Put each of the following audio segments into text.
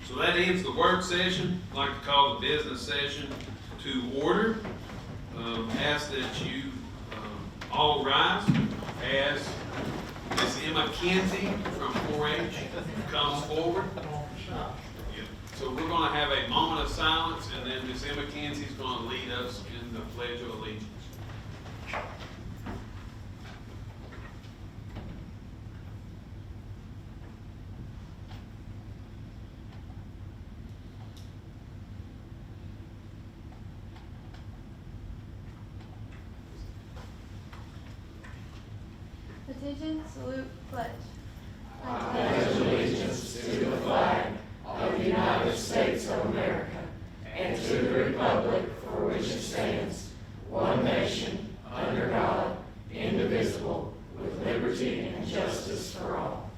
So that ends the work session. I'd like to call the business session to order. Ask that you all rise as Miss Emma Kinsey from 4-H comes forward. So we're going to have a moment of silence, and then Miss Emma Kinsey is going to lead us in the Pledge of Allegiance. Attention, salute, pledge. I pledge allegiance to the flag of the United States of America and to the republic for which it stands, one nation, under God, indivisible, with liberty and justice for all.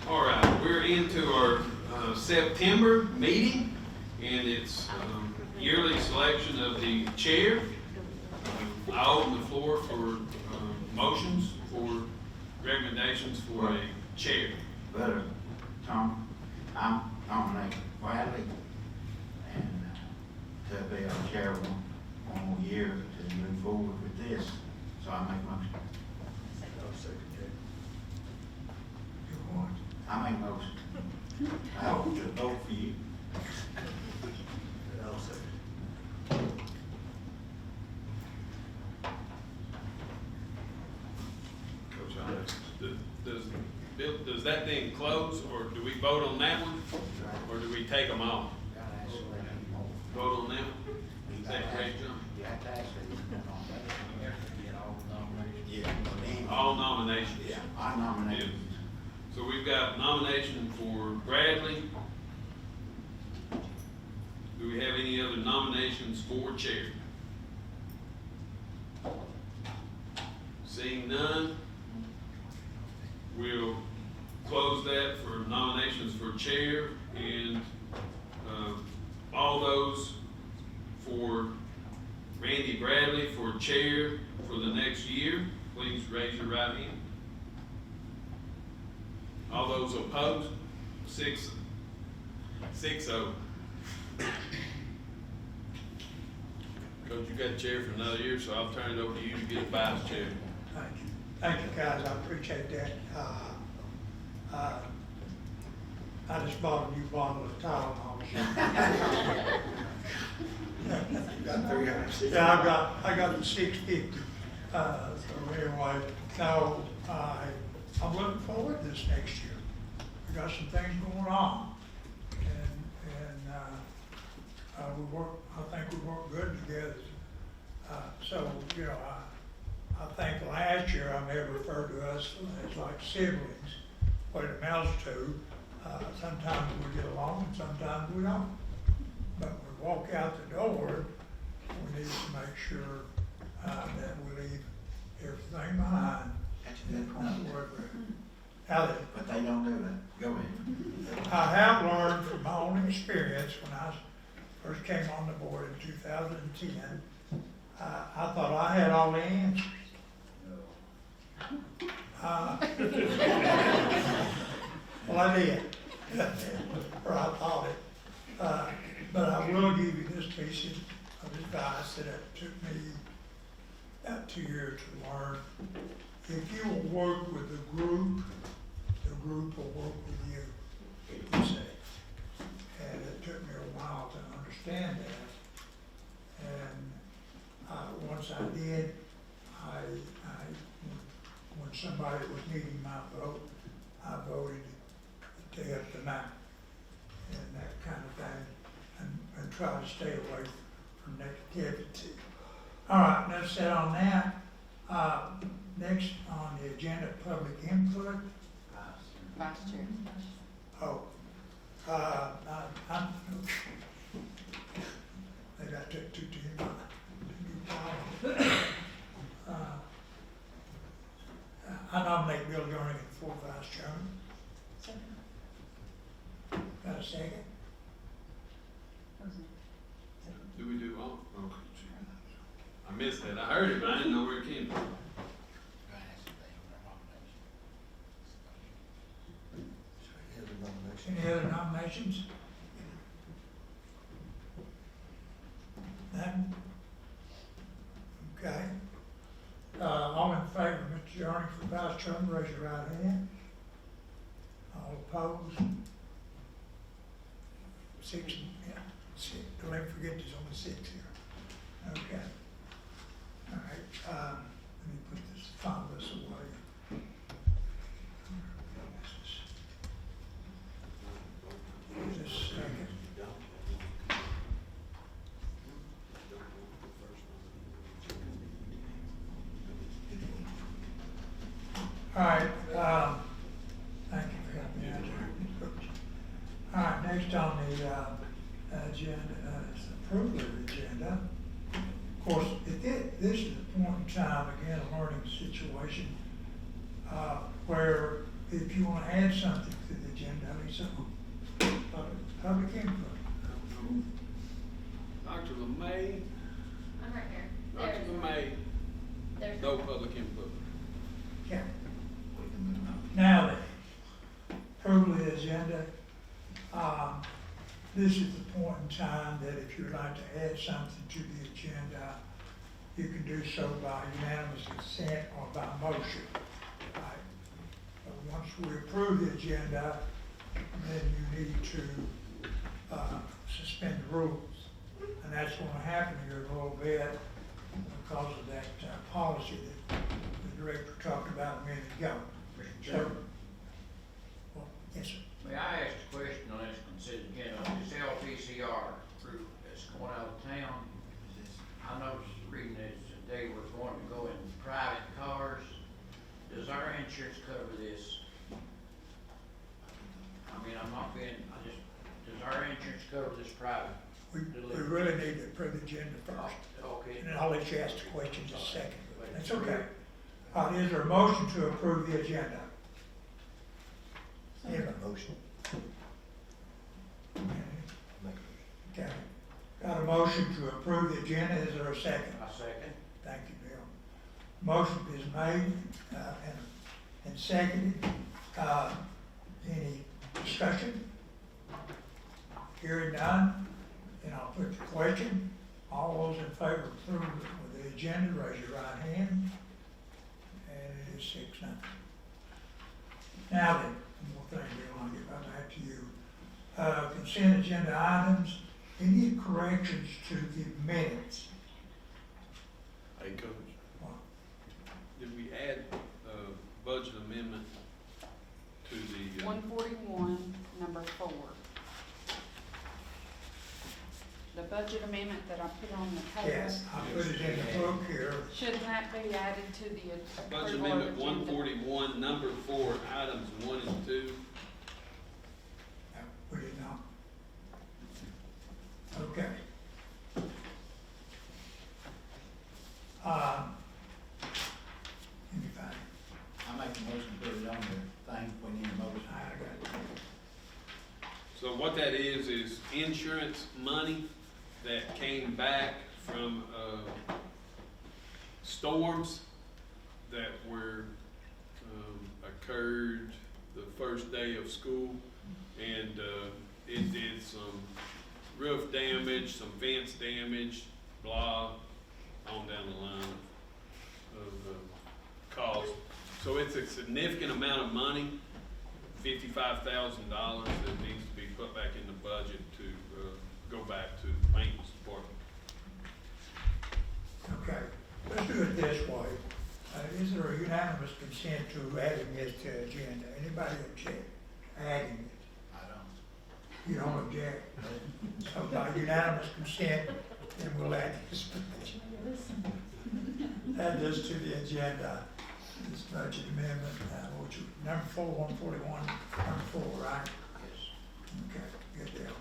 All right, we're into our September meeting, and it's yearly selection of the chair. I open the floor for motions for recommendations for a chair. But, Tom, I'm nominating Bradley and to be our chair one more year to move forward with this. So I make a motion. I make a motion. I hope to vote for you. Coach Alex, does that thing close, or do we vote on that one, or do we take them off? Vote on that one? Is that correct, John? You have to actually get All nominations? Yeah, I nominate. Yeah. So we've got nomination for Bradley. Do we have any other nominations for chair? Seeing none, we'll close that for nominations for chair, and all those for Randy Bradley for chair for the next year, please raise your right hand. All those opposed? 6-0. Coach, you got the chair for another year, so I'll turn it over to you to get a vice chair. Thank you. Thank you, guys. I appreciate that. I just bought a new bottle of Tylenol. Yeah, I got the 650. So anyway, no, I'm looking forward to this next year. We got some things going on, and I think we work good together. So you know, I think last year I may have referred to us as like siblings, what it amounts to. Sometimes we get along and sometimes we don't. But when we walk out the door, we need to make sure that we leave everything behind. That's a good point. But they don't do that. Go ahead. I have learned from my own experience when I first came on the board in 2010. I thought I had all the answers. Well, I did, or I thought it. But I will give you this piece of advice that it took me about 2 years to learn. If you will work with the group will work with you, you say. And it took me a while to understand that. And once I did, when somebody was needing my vote, I voted to help them out and that kind of thing, and try to stay away from negativity. All right, that's it on that. Next on the agenda, public input. Vice chair. Oh, maybe I took too many. I nominate Bill Jernigan for vice chairman. Got a second? Do we do all? Okay. I missed that. I heard it, but I didn't know where it came from. nominations? None? Okay. All in favor of Mr. Yarney for vice chairman, raise your right hand. All opposed? Six, yeah, six. Don't ever forget there's only six here. Okay. All right, let me put this, file this away. Just a second. All right, thank you for helping me out there. All right, next on the agenda is approval of the agenda. Of course, this is a point in time, again, a learning situation, where if you want to add something to the agenda, I mean, some public input. Dr. LeMay, I'm right here. Dr. There's one. LeMay, There's no one. public input. Okay. Now then, approval of the agenda. This is the point in time that if you'd like to add something to the agenda, you can do so by unanimous consent or by motion. Right? But once we approve the agenda, then you need to suspend the rules. And that's going to happen here in a little bit because of that policy that the director talked about a minute ago. Mr. So, Chairman, well, yes, sir. may I ask a question on this consent agenda, this LPCR group that's going out of town? I noticed reading this that they were going to go in private cars. Does our insurance cover this? I mean, I'm not being, does our insurance cover this private? We really need to approve the agenda first. Okay. And then I'll let you ask the question in just a second. That's okay. Is there a motion to approve the agenda? Make a motion. Okay. Got a motion to approve the agenda. Is there a second? I second. Thank you, Bill. Motion is made and seconded. Any discussion? Hearing none, then I'll put the question. All those in favor of approval of the agenda, raise your right hand. And it is 6-0. Now then, one more thing, Bill, I'll get right back to you. Consent agenda items, any corrections to the minutes? Hey, Coach, What? did we add a budget amendment to the? 141, number 4. The budget amendment that I put on the paper. Yes, I put it in the book here. Shouldn't that be added to the Budget approval of amendment agenda? 141, number 4, items 1 and 2. No, we did not. Okay. Let me find it. I make a motion to put it on there. Thing, we need a motion. I got it. So what that is insurance money that came back from storms that were occurred the first day of school, and it did some roof damage, some fence damage, blah, on down the line of cost. So it's a significant amount of money, $55,000 that needs to be put back in the budget to go back to the maintenance department. Okay, let's do it this way. Is there a unanimous consent to adding this to the agenda? Anybody object adding it? I don't. You don't object? So by unanimous consent, then we'll add this provision. Add this to the agenda, this budget amendment, number 4, 141, number 4, right? Yes. Okay, good deal.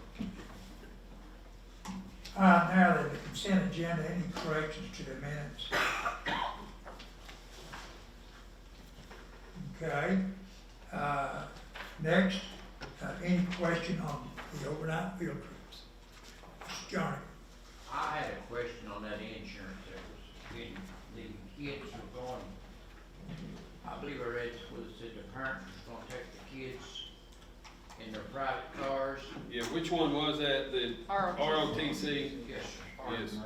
Now then, the consent agenda, any corrections to the minutes? Okay, next, any question on the overnight field trips? Mr. Johnny? I had a question on that insurance that was getting, the kids were going, I believe I read where it said the parents was gonna take the kids in their private cars. Yeah, which one was that, the ROTC? Yes, Yes.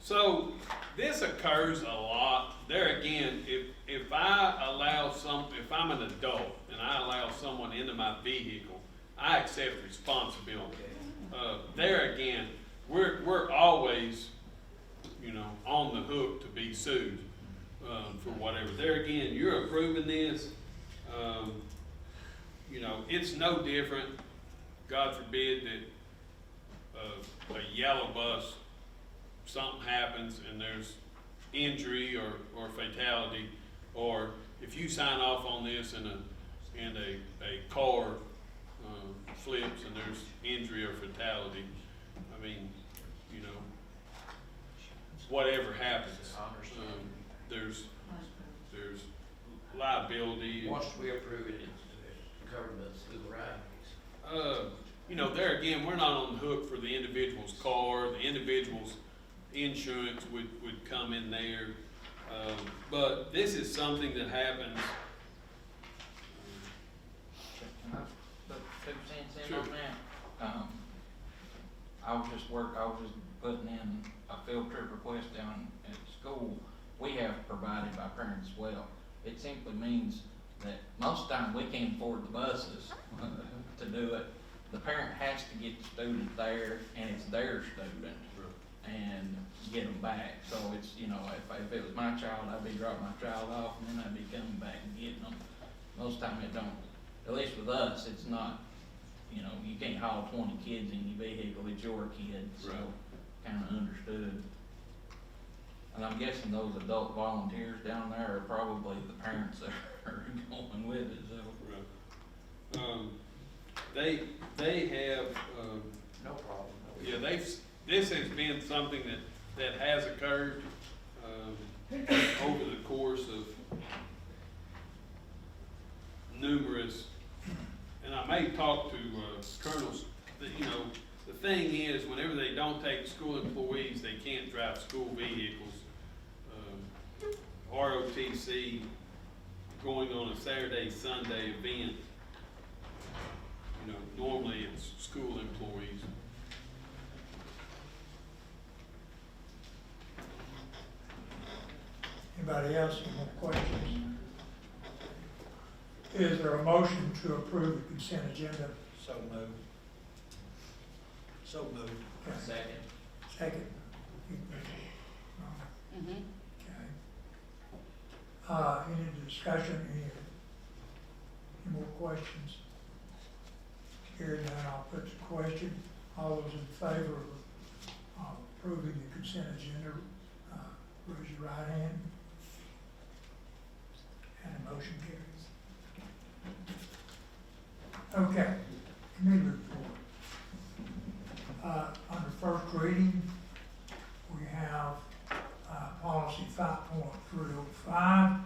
So this occurs a lot. There again, if I'm an adult and I allow someone into my vehicle, I accept responsibility. There again, we're always, on the hook to be sued, for whatever. There again, you're approving this, it's no different, God forbid that a yellow bus, something happens and there's injury or fatality, or if you sign off on this and a car flips and there's injury or fatality, I mean, whatever happens, there's liability. Once we approve it, it's covered through the right. There again, we're not on the hook for the individual's car, the individual's insurance would come in there. But this is something that happens. Can I put 2 cents in Sure. on that? I was just putting in a field trip request down at school. We have provided by parents as well. It simply means that most of the time we can't afford the buses to do it. The parent has to get the student there, and it's their student, and get them back. So it's, if it was my child, I'd be dropping my child off, and then I'd be coming back and getting them. Most of the time it don't. At least with us, it's not, you can't haul 20 kids in your vehicle, it's your kid, so Right. kinda understood. And I'm guessing those adult volunteers down there are probably the parents that are going with it, so. Right. They have, No problem. yeah, this has been something that has occurred, over the course of numerous, and I may talk to, colonels, the thing is, whenever they don't take school employees, they can't drive school vehicles. ROTC going on a Saturday, Sunday event, normally it's school employees. Anybody else, any more questions? Is there a motion to approve the consent agenda? So moved. So moved. Okay. Second. Second. Mm-hmm. Okay. Any discussion, any more questions? Hearing none, I'll put the question. All those in favor of approving the consent agenda, raise your right hand. And the motion carries. Okay, committee report. Under first reading, we have policy 5.305.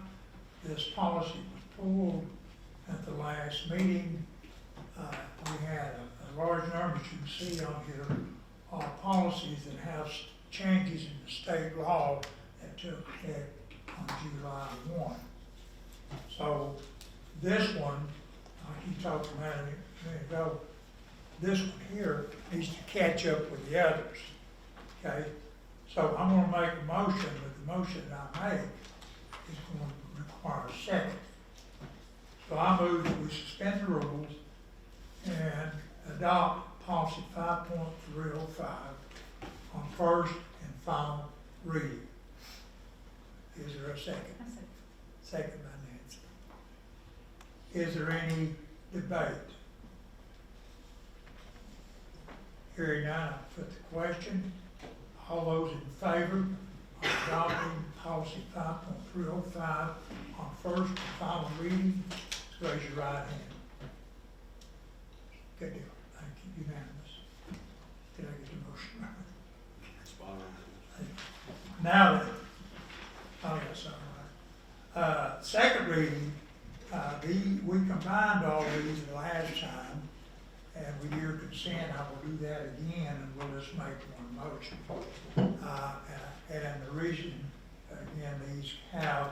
This policy was pulled at the last meeting. We had a large number, as you can see on here, of policies that have changes in the state law that took effect on July 1. So this one, like you talked about a minute ago, this one here needs to catch up with the others, okay? So I'm gonna make a motion, but the motion that I make is going to require a second. So I move that we suspend the rules and adopt policy 5.305 on first and final reading. Is there a second? Second by Nancy. Is there any debate? Hearing none, I'll put the question. All those in favor of adopting policy 5.305 on first and final reading, raise your right hand. Good deal. Thank you. Unanimous. Did I get the motion right? Spot on. Now then, oh, yes, all right. Second reading, we combined all these the last time, and with your consent, I will do that again, and we'll just make one motion. And the reason, again, these have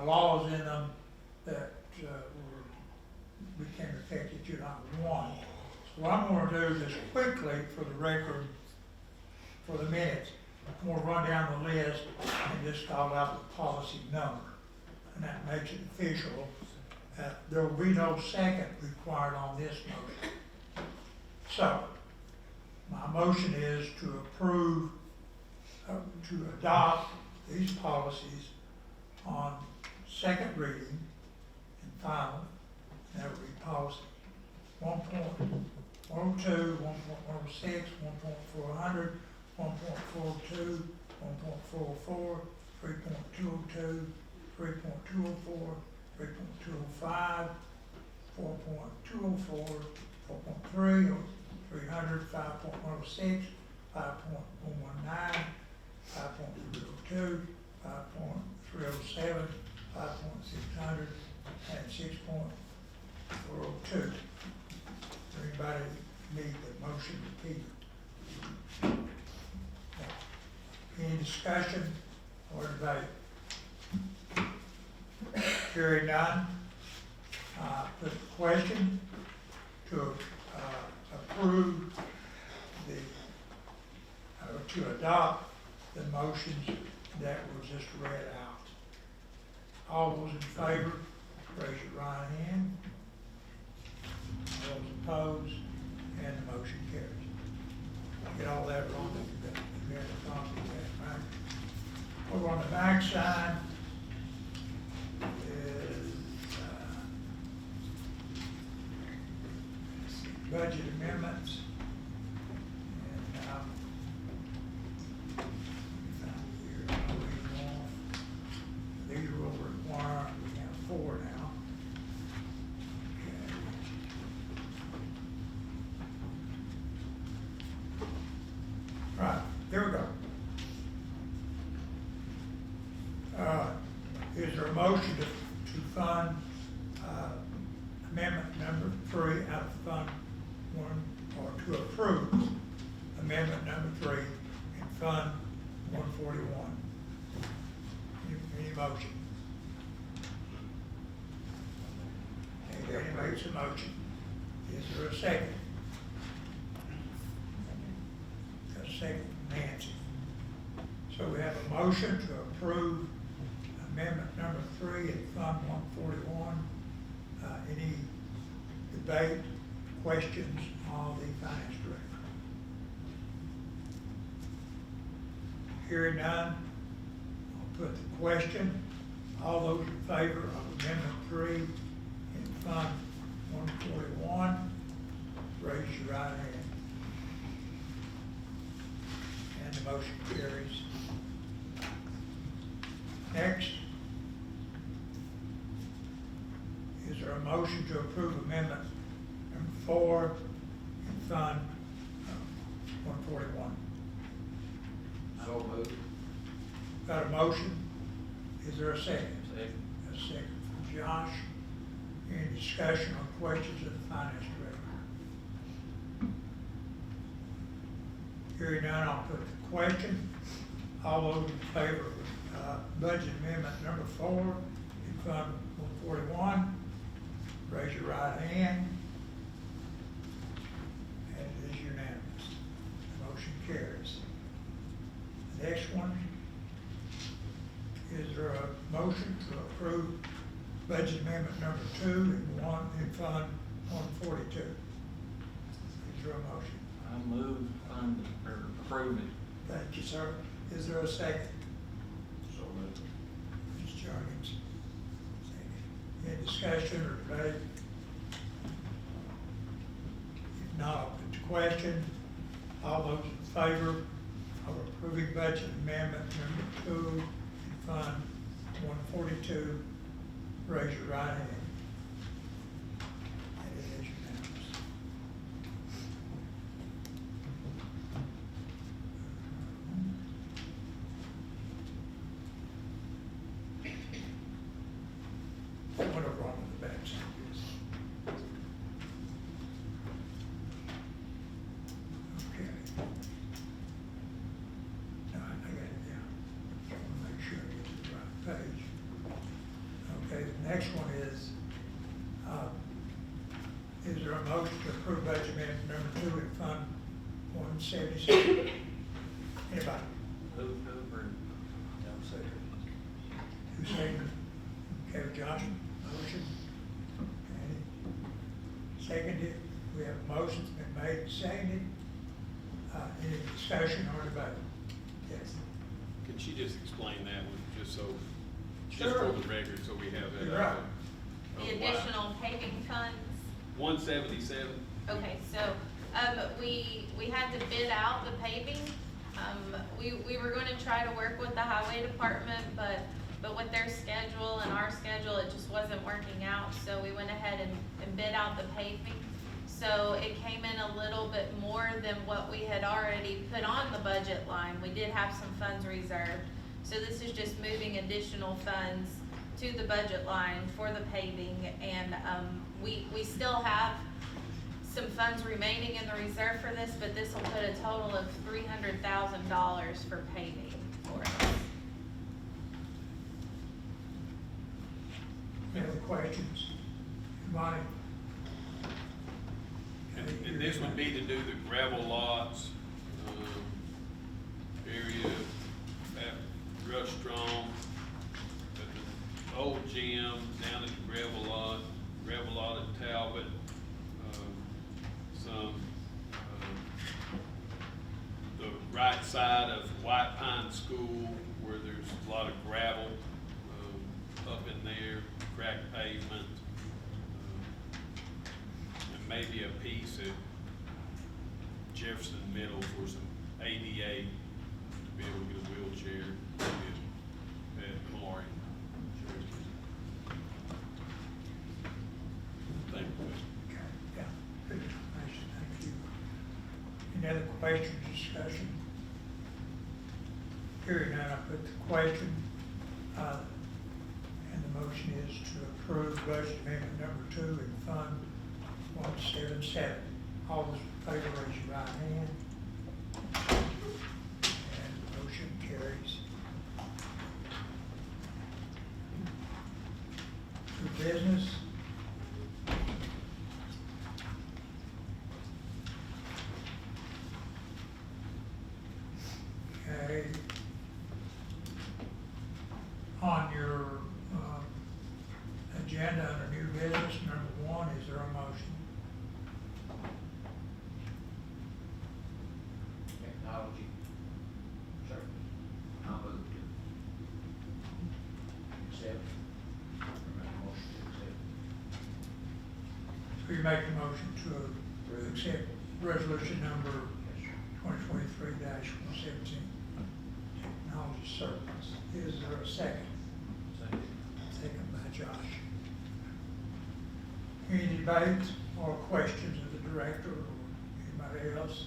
laws in them that 141. So what I'm gonna do is quickly, for the record, for the minutes, I'm gonna run down the list and just call out the policy number, and that makes it official. There will be no second required on this motion. So, my motion is to approve, to adopt these policies on second reading and final. And that would be policy 1.102, 1.106, 1.400, 1.42, 1.44, 3.202, 3.204, 3.205, 4.204, 4.3, 300, 5.106, 5.119, 5.302, 5.307, 5.600, and 6.402. Anybody need the motion repeated? Any discussion or debate? Hearing none, put the question to approve to adopt the motions that were just read out. All those in favor, raise your right hand. All those opposed, and the motion carries. Get all that wrong, you got a copy of that, right? Over on the back side is budget amendments. These will require, we have 4 now. Okay. Right, here we go. Is there a motion to fund amendment number 3 out of Fund 1, or to approve amendment number 3 in Fund 141? Any motion? Anybody makes a motion? Is there a second? A second, Nancy. So we have a motion to approve amendment number 3 in Fund 141. Any debate, questions on the finance director? Hearing none, I'll put the question. All those in favor of amendment 3 in Fund 141, raise your right hand. And the motion carries. Next, is there a motion to approve amendment number 4 in Fund 141? So moved. Got a motion? Is there a second? Second. A second from Josh. Any discussion or questions of the finance director? Hearing none, I'll put the question. All those in favor of budget amendment number 4 in Fund 141, raise your right hand. And it is unanimous. The motion carries. The next one, is there a motion to approve budget amendment number 2 in Fund 142? Is there a motion? I move fund or approve it. Thank you, sir. Is there a second? So moved. Ms. Jorgens. Second. Any discussion or debate? If not, I'll put the question. All those in favor of approving budget amendment number 2 in Fund 142, raise your right hand. And it is unanimous. Whatever on the back side is. Okay. No, I got it down. I want to make sure I get to the right page. Okay, the next one is, Is there a motion to approve budget amendment number 2 in Fund 177? Anybody? Move to approve. Who seconded? Kevin Johnson, motion. Any seconded? We have a motion, it's been made and seconded. Any discussion or debate? Yes. Could she just explain that one, just so, just Sure. for the record, so we have that? You're right. The additional paving funds. 177? Okay, so, we had to bid out the paving. We were gonna try to work with the highway department, but with their schedule and our schedule, it just wasn't working out, so we went ahead and bid out the paving. So it came in a little bit more than what we had already put on the budget line. We did have some funds reserved. So this is just moving additional funds to the budget line for the paving, and, we still have some funds remaining in the reserve for this, but this will put a total of $300,000 for paving for us. Any other questions? Monty? And this would be to do the gravel lots, area at Rush Strong, at the old gym, down at the gravel lot at Talbot, the right side of White Pine School, where there's a lot of gravel, up in there, cracked pavement, and maybe a piece at Jefferson Middle for some ADA, to be able to get a wheelchair, at Memorial. Thank you. Okay, yeah, good information, thank you. Any other questions, discussion? Hearing none, I put the question, and the motion is to approve budget amendment number 2 in Fund 177. All those in favor, raise your right hand. And the motion carries. New business. Okay. On your agenda under new business, number 1, is there a motion? Technology service. I'll move to accept. Make a motion to accept. So you make a motion to accept resolution number Yes, sir. 2023-117, technology service. Is there a second? Second by Josh. Any debate or questions of the director or anybody else?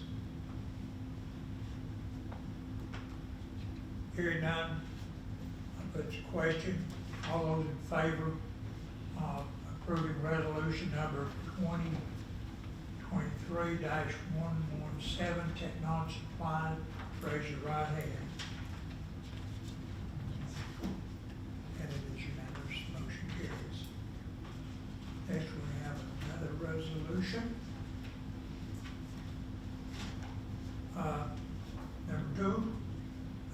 Hearing none, I put the question. All those in favor of approving resolution number 2023-117, technology supply, raise your right hand. And it is unanimous, motion carries. Next, we have another resolution. Number 2,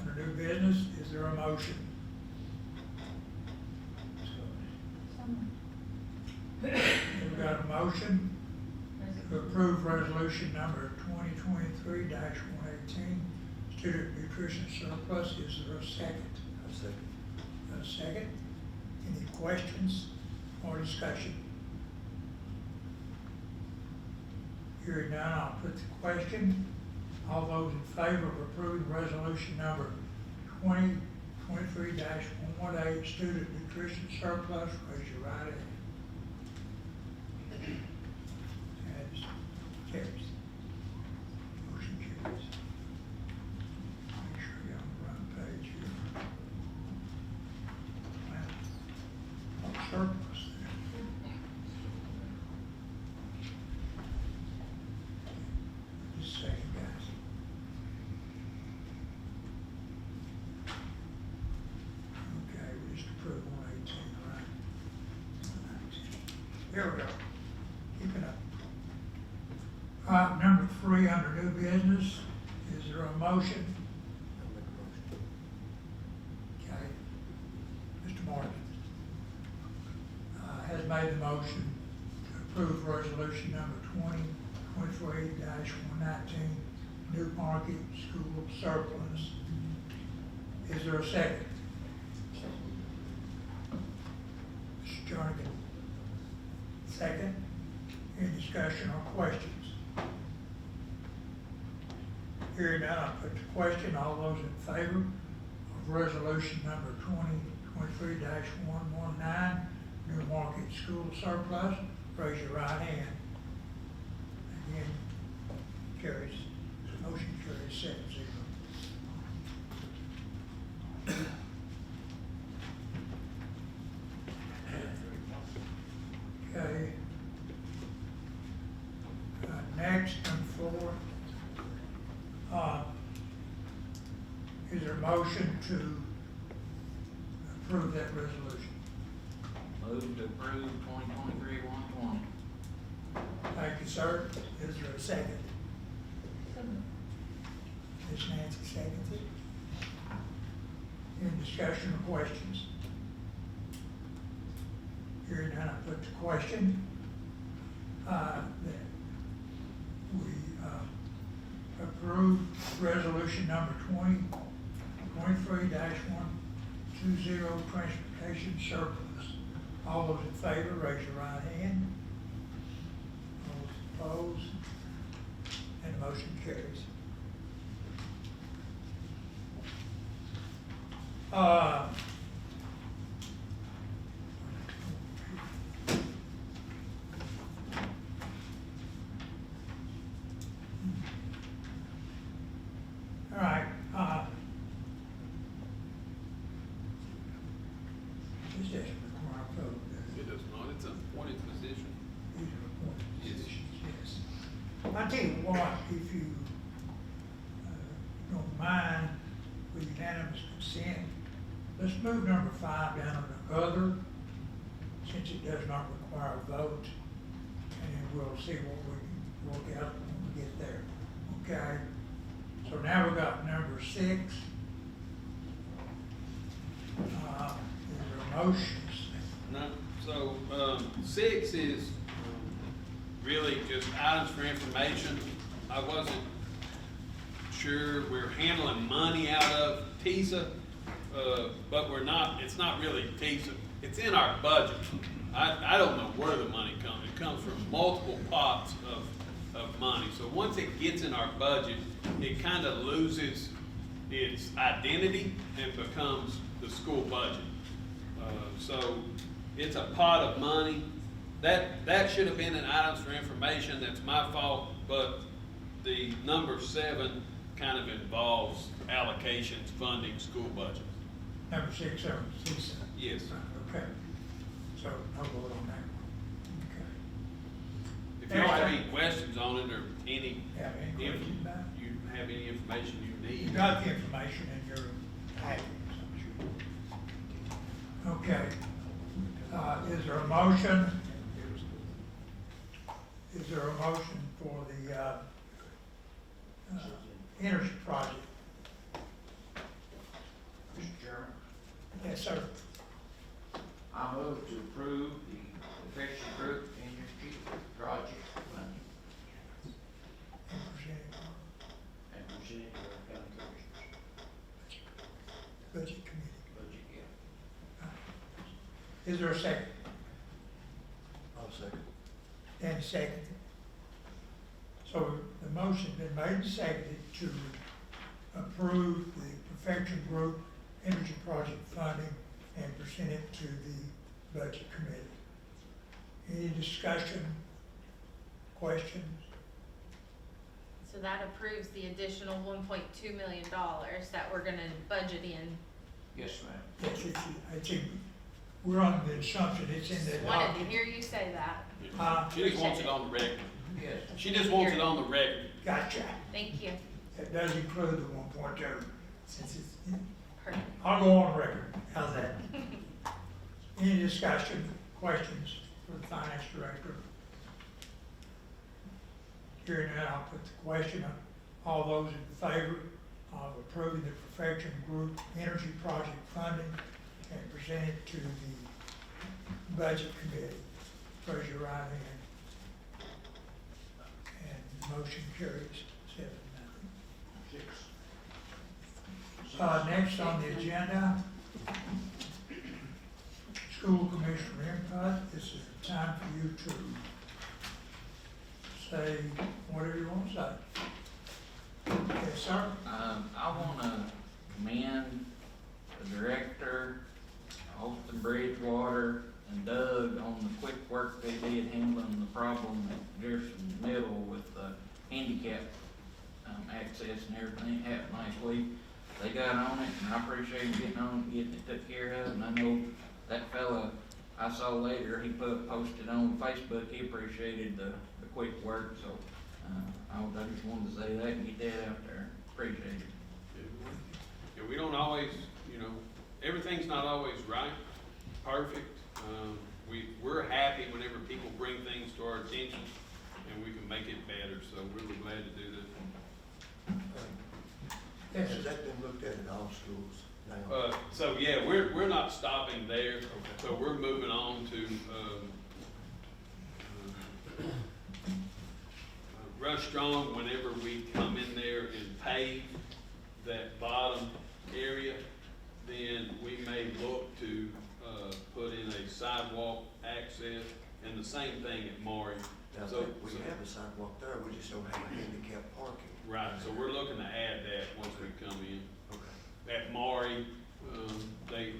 under new business, is there a motion? We've got a motion to approve resolution number 2023-118, student nutrition surplus. Is there a second? A second. A second. Any questions or discussion? Hearing none, I'll put the question. All those in favor of approving resolution number 2023-118, student nutrition surplus, raise your right hand. That's carries. Motion carries. Make sure you're on the right page here. Well, surplus there. Just a second, guys. Okay, we just approved 118, right? 119. Here we go. Keep it up. Number 3 under new business, is there a motion? Okay. Mr. Martin has made the motion to approve resolution number 2023-119, New Market School surplus. Is there a second? Mr. Jernigan. Second. Any discussion or questions? Hearing none, I'll put the question. All those in favor of resolution number 2023-119, New Market School surplus, raise your right hand. Again, carries, motion carries 7-0. Okay. Next, number 4. Is there a motion to approve that resolution? Move to approve 2023-120. Thank you, sir. Is there a second? Ms. Nancy seconds it. Any discussion or questions? Hearing none, I put the question, that we, approve resolution number 2023-120, transportation surplus. All those in favor, raise your right hand. Those opposed, and the motion carries. All right, this is require a vote. It does not, it's an appointed position. These are appointed Yes. positions, yes. I tell you what, if you don't mind, with unanimous consent, let's move number 5 down under other, since it does not require a vote, and we'll see what we can work out when we get there, okay? So now we've got number 6. Is there a motion? No, so, 6 is really just items for information. I wasn't sure, we're handling money out of TISA, but we're not, it's not really TISA. It's in our budget. I don't know where the money comes. It comes from multiple pots of money. So once it gets in our budget, it kind of loses its identity and becomes the school budget. So it's a pot of money. That should have been in items for information. That's my fault, but the number 7 kind of involves allocations, funding, school budget. Number 6, CISA. Yes. Okay. So no vote on that one. Okay. If you don't have any questions on it or any, Have any if questions about it? you have any information you You need. got the information in your package. Okay. Is there a motion? Is there a motion for the, energy project? Mr. Chairman, Yes, sir. I move to approve the Professional Group Energy Project funding And present it and present it to our county commissioners. to the budget committee. Budget, yeah. Is there a second? I'll second. Dan seconded. So the motion's been made and seconded to approve the Perfection Group Energy Project funding and present it to the Budget Committee. Any discussion, questions? So that approves the additional $1.2 million that we're gonna budget in. Yes, ma'am. Yes, we're on the assumption it's in the Wanted to document. hear you say that. She just wants it on the record. Yes. She just wants it on the record. Gotcha. Thank you. That does include the 1.2, since it's, Perfect. I'll go on record. How's that? Any discussion, questions for the finance director? Hearing none, I'll put the question up. All those in favor of approving the Perfection Group Energy Project funding and present it to the Budget Committee, raise your right hand. And motion carries 7-0. Next on the agenda, school commissioner input. This is the time for you to say whatever you want to say. Yes, sir. I wanna commend the director, Austin Bridgewater, and Doug on the quick work they did handling the problem at Jefferson Middle with the handicap, access and everything that happened last week. They got on it, and I appreciate them getting on it, getting it took care of, and I know that fella I saw later, he posted on Facebook, he appreciated the quick work, so, I just wanted to say that and get that out there, appreciate it. Yeah, we don't always, everything's not always right, perfect. We're happy whenever people bring things to our attention and we can make it better, so we're really glad to do that. Yes, Has that been looked at in all schools now? So yeah, we're not stopping there, so we're moving on to, Rush Strong. Whenever we come in there and pave that bottom area, then we may look to, put in a sidewalk access, and the same thing at Maury. Now, So- we have a sidewalk there, we just don't have a handicap parking. Right, so we're looking to add that once we come in. Okay. At Maury, they,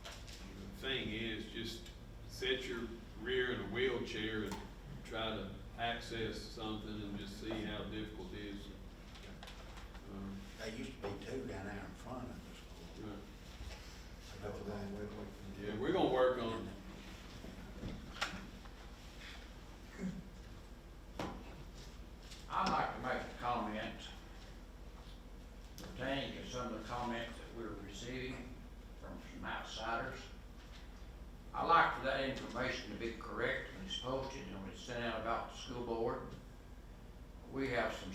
the thing is, just set your rear in a wheelchair and try to access something and just see how difficult it is. There used to be two down there in front of the school. Right. That's a long way away from. Yeah, we're gonna work on it. I'd like to make a comment pertaining to some of the comments that we're receiving from some outsiders. I like for that information to be correct when it's posted and when it's sent out about the school board. We have some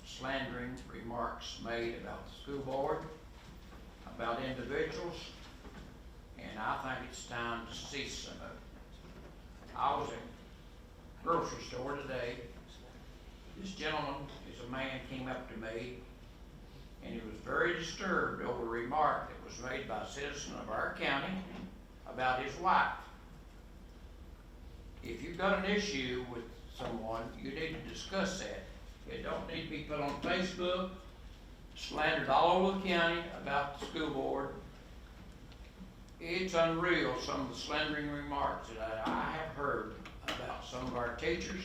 slandering remarks made about the school board, about individuals, and I think it's time to cease some of it. I was at a grocery store today. This gentleman a man came up to me, and he was very disturbed over a remark that was made by a citizen of our county about his wife. If you've got an issue with someone, you need to discuss that. It don't need to be put on Facebook, slandered all over the county about the school board. It's unreal, some of the slandering remarks that I have heard about some of our teachers,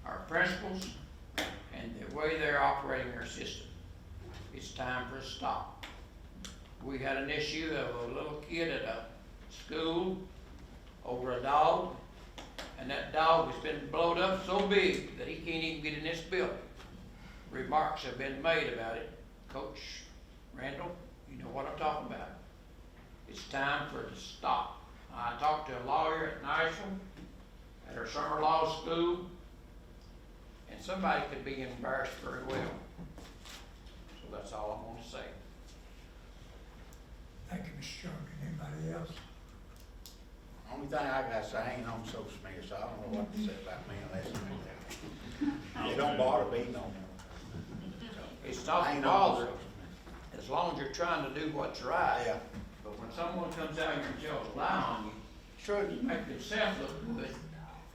our principals, and the way they're operating their system. It's time for a stop. We had an issue of a little kid at a school over a dog, and that dog has been blowed up so big that he can't even get in this building. Remarks have been made about it. Coach Randall, you know what I'm talking about. It's time for it to stop. I talked to a lawyer at Nashville, at her summer law school, and somebody could be embarrassed very well. So that's all I'm going to say. Thank you, Mr. Chairman. Anybody else? Only thing I got to say, I ain't on social media, so I don't know what to say about me unless it don't bother me no more. It's I not ain't to on bother, social as long as you're trying to do what's right. media. Yeah, But when someone comes out here and tells a lie on you, sure. you make themselves look good,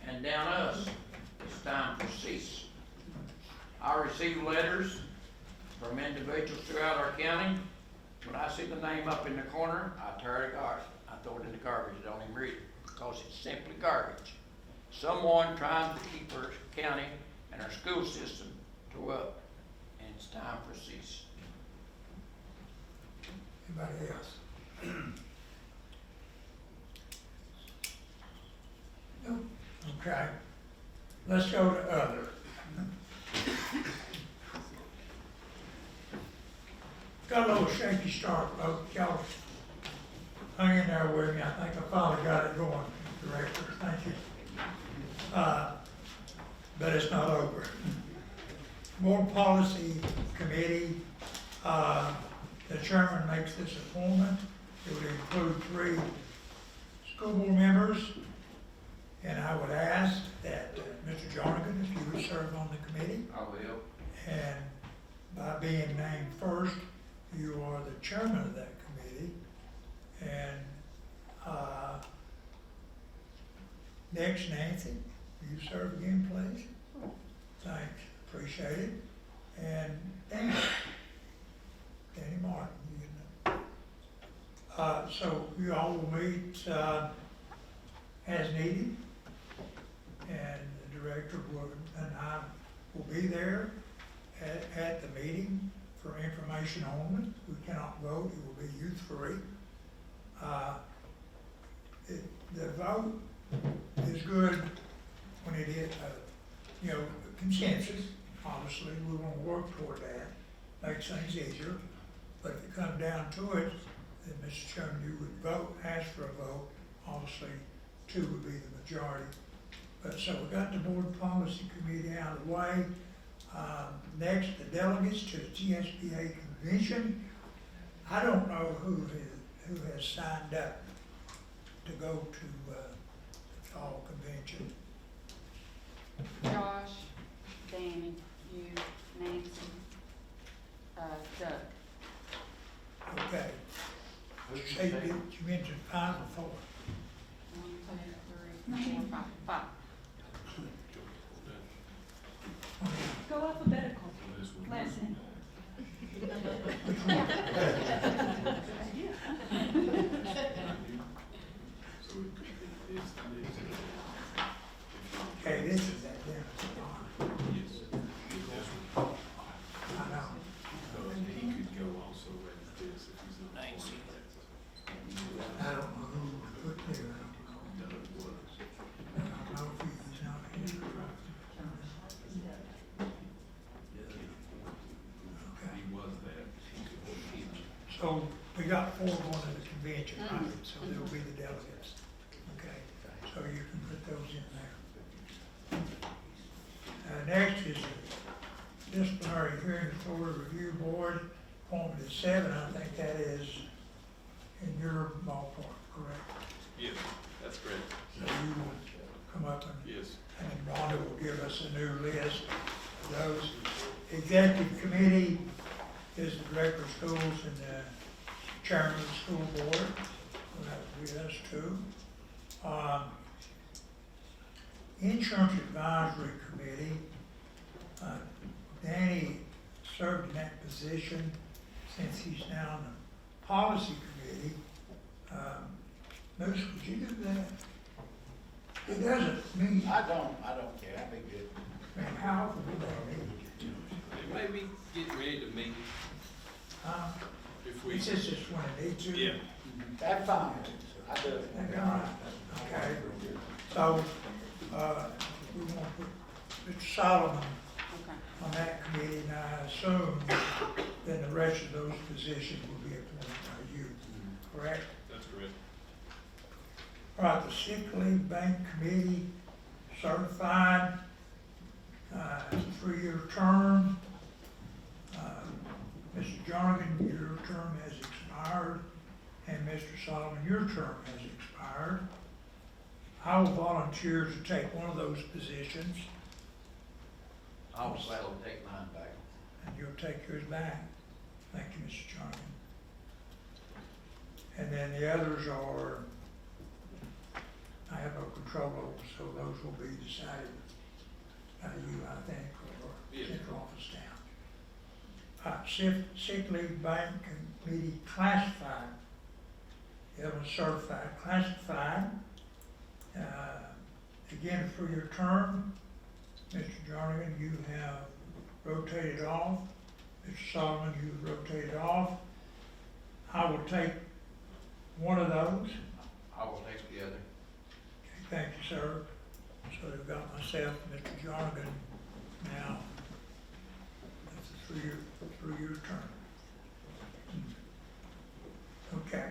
and down us, it's time to cease. I receive letters from individuals throughout our county. When I see the name up in the corner, I tear it apart. I throw it in the garbage. I don't even read it because it's simply garbage. Someone trying to keep our county and our school system to up, and it's time for cease. Anybody else? No? Okay. Let's go to other. Got a little shaky start, folks. Y'all hang in there with me. I think I finally got it going, Director. Thank you. But it's not over. Board Policy Committee, the chairman makes this appointment. It would include 3 school board members. And I would ask that Mr. Jarnigan, if you would serve on the committee. I will. And by being named first, you are the chairman of that committee. And next, Nancy, will you serve again, please? Thanks, appreciate it. And Danny Martin, you know. So you all will meet as needed. And the director and I will be there at the meeting for information only. We cannot vote, it will be youth free. The vote is good when it is, consensus. Obviously, we want to work toward that, makes things easier. But if it comes down to it, then Mr. Chairman, you would vote, ask for a vote. Obviously, 2 would be the majority. But so we got the board policy committee out of the way. Next, the delegates to the TSBA convention. I don't know who has signed up to go to the fall convention. Josh, Danny, you, Nancy, Doug. Okay. Say, you mentioned 5 or 4? 1, 2, 3, 4, 5. Go alphabetical, last name. Okay, this is that there. I know. He could go also at this if he's not. I don't know who put there. I don't know if he's not here. Okay. He was there. So we got 4 going to the convention, right? So there'll be the delegates. Okay, so you can put those in there. Next is the disciplinary hearing authority review board, appointment is 7. I think that is in your ballpark, correct? Yes, that's correct. So you will come up and Yes. Rhonda will give us a new list of those. Executive committee is the director of schools and the chairman of the school board. So that would be us 2. Insurance advisory committee, Danny served in that position since he's now in the policy committee. Moose, would you do that? It doesn't mean, I don't care, I'd be good. how often do they meet? It may be getting ready to meet if we. It's just when they need to. Yeah. That's fine, I do. Okay, so, we want to put Mr. Solomon Okay. on that committee, and I assume then the rest of those positions will be appointed by you, correct? That's correct. All right, the sick leave bank committee, certified, 3-year term. Mr. Jarnigan, your term has expired, and Mr. Solomon, your term has expired. I will volunteer to take one of those positions, I will gladly take mine back. and you'll take yours back. Thank you, Mr. Jarnigan. And then the others are, I have no control over, so those will be decided by you, I think, or Yes. central office staff. Sick leave bank committee classified, the other one's certified, classified. Again, for your term, Mr. Jarnigan, you have rotated off. Mr. Solomon, you've rotated off. I will take one of those. I will take the other. Okay, thank you, sir. So they've got myself and Mr. Jarnigan now. That's a 3-year term. Okay.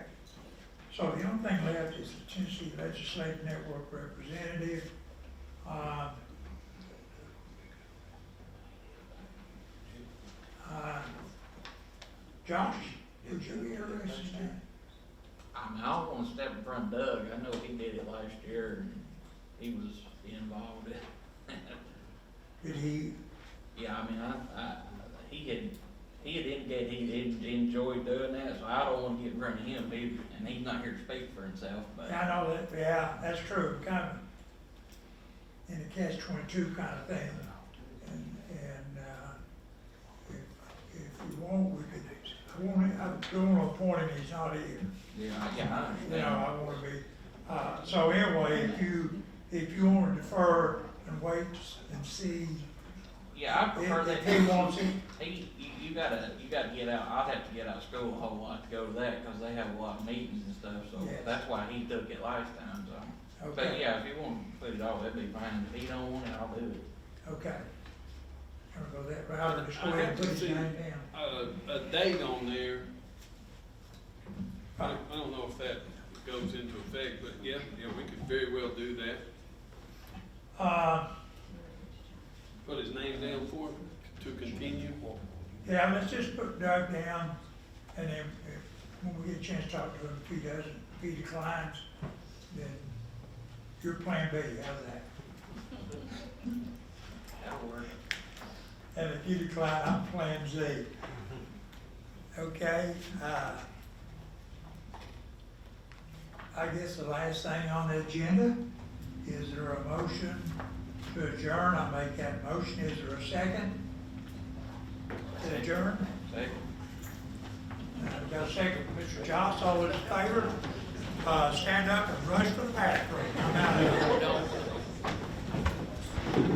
So the only thing left is the Tennessee Legislative Network representative. Josh, would you be interested in that? I mean, I don't wanna step in front of Doug, I know he did it last year, and he was involved in it. Did he, Yeah, I mean, he had indicated he enjoyed doing that, so I don't wanna get in front of him either, and he's not here to speak for himself, but. I know that, yeah, that's true, kind of in a catch-22 kind of thing. If you want, we could, I don't want to appoint him, he's not here. Yeah, I You know, understand. I want to be, so anyway, if you want to defer and wait and see, Yeah, I prefer that. if he wants it, You gotta get out, I'd have to get out of school a whole lot to go to that, cause they have a lot of meetings and stuff, so Yes. that's why he took it last time, so. But okay, yeah, if you want to put it off, that'd be fine, if he don't want it, I'll do it. okay. I'll go that route, or just go ahead and put his name down. A date on there, I don't know if that goes into effect, but yeah, we could very well do that. Put his name down for him to continue. Yeah, let's just put Doug down, and then when we get a chance to talk to him, if he doesn't, if he declines, then your plan B, how's that? That'll work. And if you decline, I'm plan Z. Okay, I guess the last thing on the agenda, is there a motion to adjourn? I make that motion, is there a second? To adjourn? Second. We got a second, Mr. Johnson, all those in favor, stand up and rush for the bathroom.